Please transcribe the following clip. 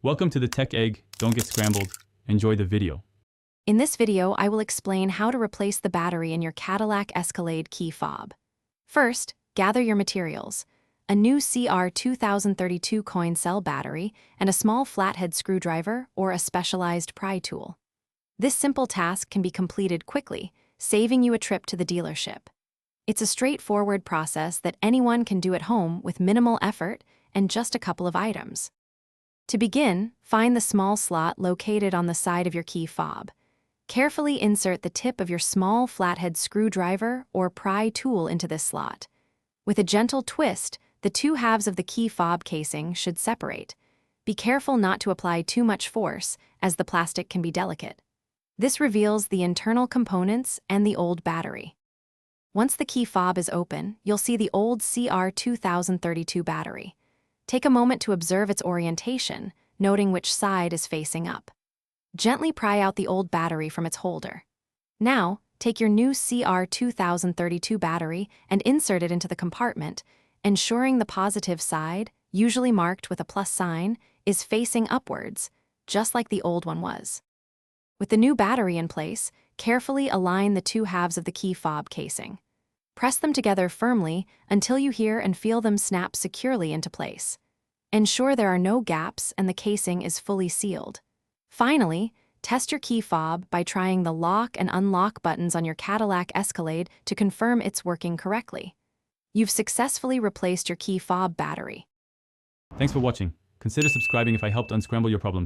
Welcome to the Tech Egg. Don't get scrambled. Enjoy the video. In this video, I will explain how to replace the battery in your Cadillac Escalade key fob. First, gather your materials: a new CR2032 coin cell battery and a small flathead screwdriver or a specialized pry tool. This simple task can be completed quickly, saving you a trip to the dealership. It's a straightforward process that anyone can do at home with minimal effort and just a couple of items. To begin, find the small slot located on the side of your key fob. Carefully insert the tip of your small flathead screwdriver or pry tool into this slot. With a gentle twist, the two halves of the key fob casing should separate. Be careful not to apply too much force, as the plastic can be delicate. This reveals the internal components and the old battery. Once the key fob is open, you'll see the old CR2032 battery. Take a moment to observe its orientation, noting which side is facing up. Gently pry out the old battery from its holder. Now, take your new CR2032 battery and insert it into the compartment, ensuring the positive side, usually marked with a plus sign, is facing upwards, just like the old one was. With the new battery in place, carefully align the two halves of the key fob casing. Press them together firmly until you hear and feel them snap securely into place. Ensure there are no gaps and the casing is fully sealed. Finally, test your key fob by trying the lock and unlock buttons on your Cadillac Escalade to confirm it's working correctly. You've successfully replaced your key fob battery. Thanks for watching. Consider subscribing if I helped unscramble your problems.